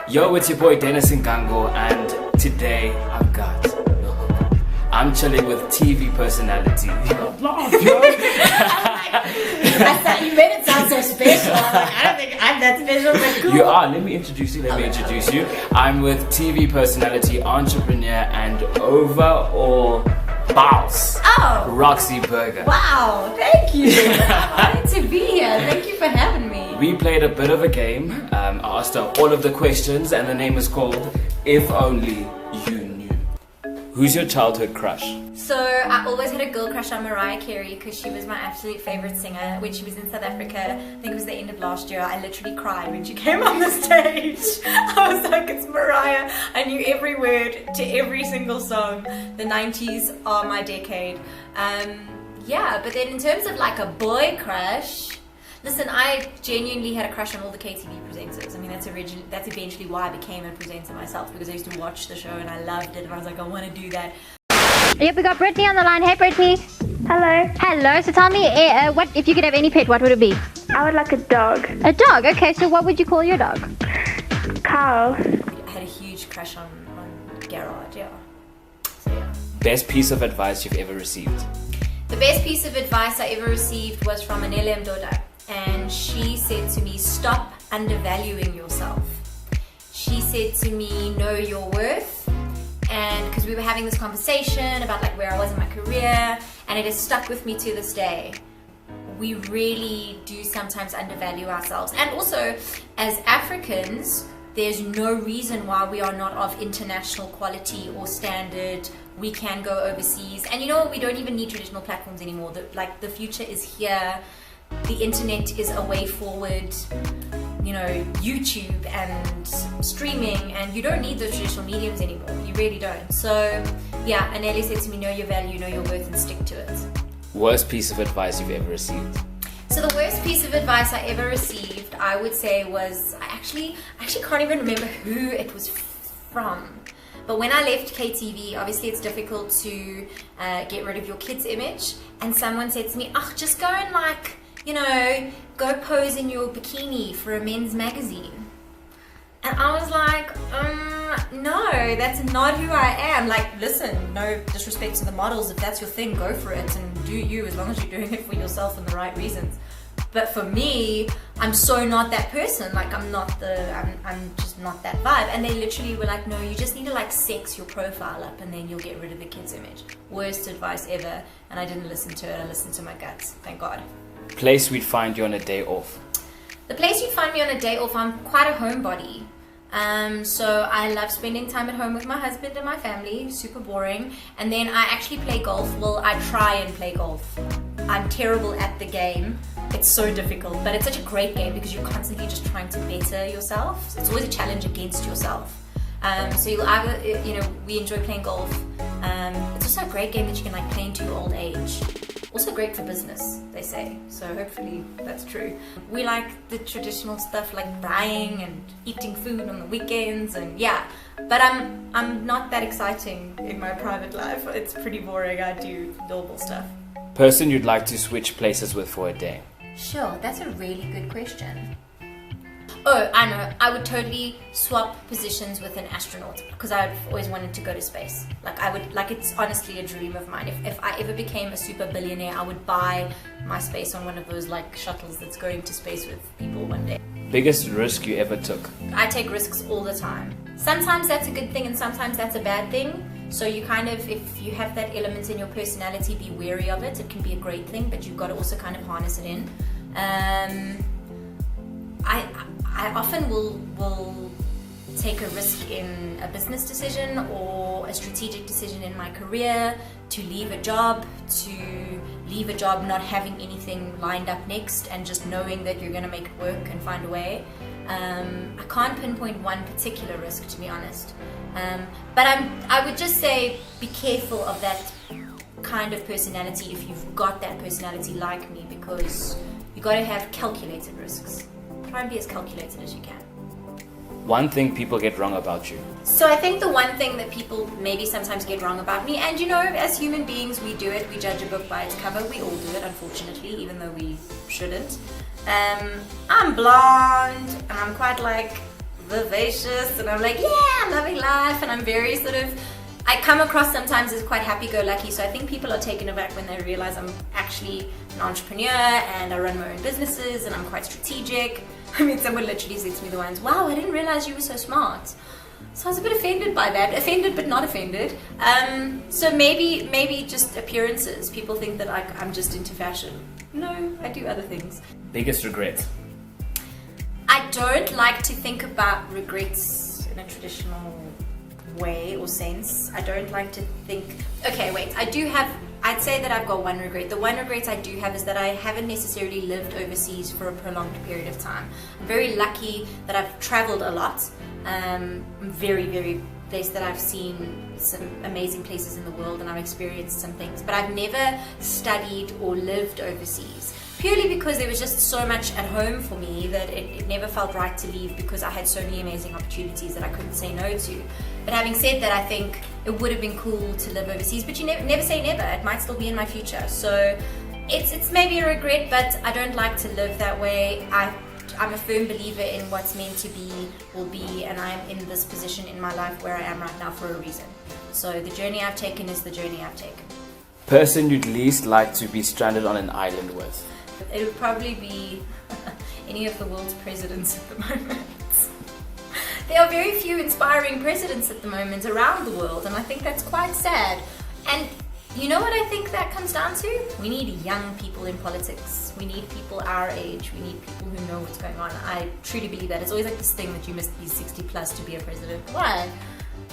Yo, it's your boy Dennis Ngango, and today I'm chilling with TV personality. You made it sound so special. I'm like, I don't think I'm that special, but cool. You are. Let me introduce you. I'm with TV personality, entrepreneur, and overall boss. Roxy Burger. Wow, thank you. I'm honored to be here. Thank you for having me. We played a bit of a game. I asked her all of the questions, and the name is called If Only You Knew. Who's your childhood crush? So I always had a girl crush on Mariah Carey because she was my absolute favorite singer. When she was in South Africa, I think it was the end of last year, I literally cried when she came on the stage. I was like, it's Mariah. I knew every word to every single song. The 90s are my decade. But then in terms of like a boy crush, listen, I genuinely had a crush on all the KTV presenters. I mean, that's eventually why I became a presenter myself, because I used to watch the show and I loved it and I was like, I want to do that. Yep, we got Brittany on the line. Hey, Brittany. Hello. Hello. So tell me, what if you could have any pet, what would it be? I would like a dog. A dog. Okay. So what would you call your dog? Carl. I had a huge crush on Gerard, yeah. So yeah. Best piece of advice you've ever received? The best piece of advice I ever received was from Anele Mdoda, and she said to me, stop undervaluing yourself. She said to me, know your worth. And because we were having this conversation about like where I was in my career, and it has stuck with me to this day. We really do sometimes undervalue ourselves. And also, as Africans, there's no reason why we are not of international quality or standard. We can go overseas. And you know what? We don't even need traditional platforms anymore. The future is here. The internet is a way forward. You know, YouTube and streaming, and you don't need those traditional mediums anymore. You really don't. So, yeah, Anele said to me, know your value, know your worth, and stick to it. Worst piece of advice you've ever received? So the worst piece of advice I ever received, I would say, was I actually can't even remember who it was from. But when I left KTV, obviously it's difficult to get rid of your kid's image, and someone said to me, just go and go pose in your bikini for a men's magazine. And I was like, no, that's not who I am. Like, listen, no disrespect to the models. If that's your thing, go for it and do you, as long as you're doing it for yourself and the right reasons. But for me, I'm so not that person. Like, I'm just not that vibe. And they literally were like, no, you just need to like sex your profile up and then you'll get rid of the kid's image. Worst advice ever. And I didn't listen to it. I listened to my guts. Thank God. Place we'd find you on a day off? The place you'd find me on a day off, I'm quite a homebody. So I love spending time at home with my husband and my family, super boring. And then I actually play golf. Well, I try and play golf. I'm terrible at the game. It's so difficult, but it's such a great game because you're constantly just trying to better yourself. It's always a challenge against yourself. So you'll either, we enjoy playing golf. It's also a great game that you can like play into your old age. Also great for business, they say. So hopefully that's true. We like the traditional stuff like buying and eating food on the weekends and yeah. But I'm not that exciting in my private life. It's pretty boring. I do normal stuff. Person you'd like to switch places with for a day? Sure, that's a really good question. Oh, I know. I would totally swap positions with an astronaut because I've always wanted to go to space. It's honestly a dream of mine. If I ever became a super billionaire, I would buy my space on one of those like shuttles that's going to space with people one day. Biggest risk you ever took? I take risks all the time. Sometimes that's a good thing and sometimes that's a bad thing. So you kind of, if you have that element in your personality, be wary of it. It can be a great thing, but you've got to also kind of harness it in. I often will take a risk in a business decision or a strategic decision in my career, to leave a job not having anything lined up next and just knowing that you're going to make it work and find a way. I can't pinpoint one particular risk, to be honest. But I would just say be careful of that kind of personality if you've got that personality like me, because you got to have calculated risks. Try and be as calculated as you can. One thing people get wrong about you? So I think the one thing that people maybe sometimes get wrong about me, and as human beings we do it, we judge a book by its cover, we all do it unfortunately, even though we shouldn't. I'm blonde and I'm quite like vivacious and I'm like, yeah, I'm loving life, and I'm very sort of, I come across sometimes as quite happy-go-lucky, so I think people are taken aback when they realize I'm actually an entrepreneur and I run my own businesses and I'm quite strategic. I mean, someone literally said to me the once, wow, I didn't realize you were so smart. So I was a bit offended by that. Offended but not offended. So maybe just appearances. People think that I'm just into fashion. No, I do other things. Biggest regret? I don't like to think about regrets in a traditional way or sense. I don't like to think, okay, wait, I'd say that I've got one regret. The one regret I do have is that I haven't necessarily lived overseas for a prolonged period of time. I'm very lucky that I've traveled a lot. I'm very, very blessed that I've seen some amazing places in the world and I've experienced some things, but I've never studied or lived overseas. Purely because there was just so much at home for me that it never felt right to leave, because I had so many amazing opportunities that I couldn't say no to. But having said that, I think it would have been cool to live overseas, but you never say never. It might still be in my future. So it's maybe a regret, but I don't like to live that way. I'm a firm believer in what's meant to be will be, and I'm in this position in my life where I am right now for a reason. So the journey I've taken is the journey I've taken. Person you'd least like to be stranded on an island with? It would probably be any of the world's presidents at the moment. There are very few inspiring presidents at the moment around the world, and I think that's quite sad. And you know what I think that comes down to? We need young people in politics. We need people our age. We need people who know what's going on. I truly believe that. It's always like this thing that you must be 60 plus to be a president. Why?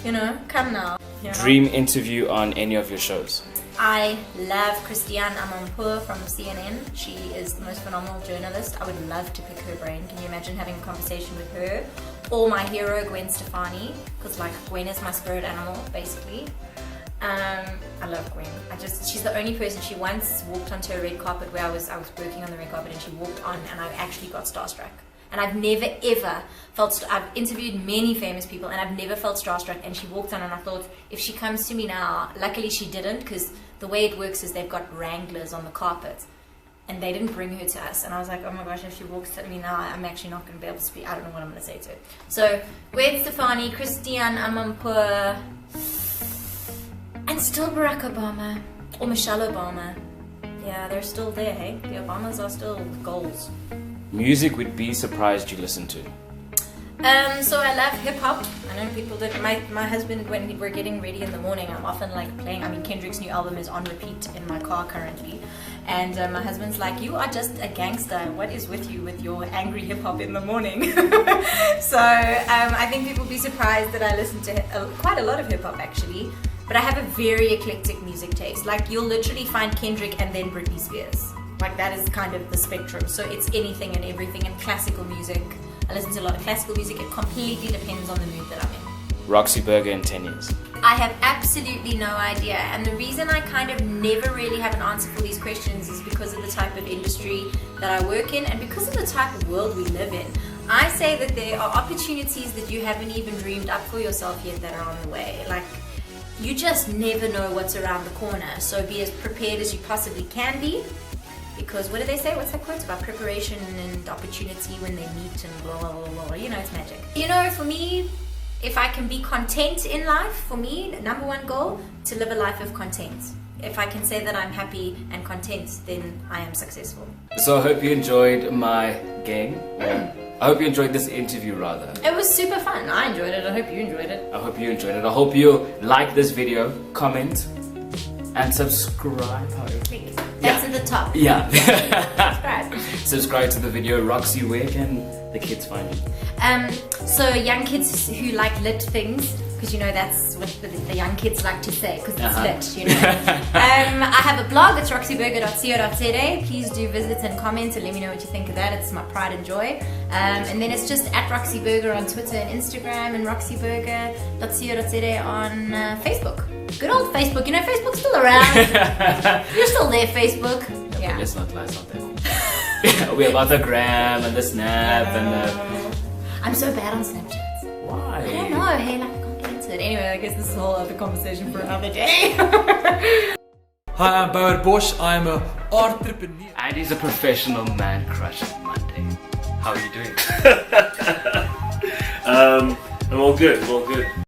You know, come now. You know? Dream interview on any of your shows? I love Christiane Amanpour from CNN. She is the most phenomenal journalist. I would love to pick her brain. Can you imagine having a conversation with her? Or my hero, Gwen Stefani, because like Gwen is my spirit animal, basically. I love Gwen. She's the only person. She once walked onto a red carpet where I was working on the red carpet, and she walked on, and I actually got starstruck. And I've never ever felt, I've interviewed many famous people and I've never felt starstruck, and she walked on and I thought, if she comes to me now, luckily she didn't, because the way it works is they've got wranglers on the carpet and they didn't bring her to us, and I was like, oh my gosh, if she walks to me now, I'm actually not going to be able to speak. I don't know what I'm going to say to her. So Gwen Stefani, Christiane Amanpour, and still Barack Obama or Michelle Obama. Yeah, they're still there, hey? The Obamas are still goals. Music would be surprised you listen to? So I love hip hop. I know people don't. My husband, when we're getting ready in the morning, I'm often like playing. I mean, Kendrick's new album is on repeat in my car currently, and my husband's like, "You are just a gangster. What is with you with your angry hip hop in the morning?" So I think people will be surprised that I listen to quite a lot of hip hop actually. But I have a very eclectic music taste. Like you'll literally find Kendrick and then Britney Spears. Like that is kind of the spectrum. So it's anything and everything, and classical music. I listen to a lot of classical music. It completely depends on the mood that I'm in. Roxy Burger in 10 years? I have absolutely no idea. And the reason I kind of never really have an answer for these questions is because of the type of industry that I work in and because of the type of world we live in. I say that there are opportunities that you haven't even dreamed up for yourself yet that are on the way. Like, you just never know what's around the corner. So be as prepared as you possibly can be. Because what do they say? What's that quote about preparation and opportunity when they meet and blah, blah, blah, blah. You know, it's magic. You know, for me, if I can be content in life, for me, number one goal, to live a life of content. If I can say that I'm happy and content, then I am successful. So I hope you enjoyed my game. I hope you enjoyed this interview rather. It was super fun. I enjoyed it. I hope you enjoyed it. I hope you enjoyed it. I hope you like this video, comment, and subscribe. That's at the top. Yeah. Subscribe. Subscribe to the video. Roxy, where can the kids find you? So young kids who like lit things, because you know that's what the young kids like to say, because it's lit, you know. I have a blog, it's roxyburger.co.za. Please do visit and comment and let me know what you think of that. It's my pride and joy. And then it's just at Roxy Burger on Twitter and Instagram, and roxyburger.co.za on Facebook. Good old Facebook, you know, Facebook's still around. You're still there, Facebook. Yeah. Let's not lie, it's not there. We have other gram and the snap and the... I'm so bad on Snapchat. Why? I don't know, hey, like I can't get into it. Anyway, I guess this is a whole other conversation for another day. Hi, I'm Bauer Bosch. I'm an entrepreneur. And he's a professional man crush on Monday. How are you doing? I'm all good. I'm all good.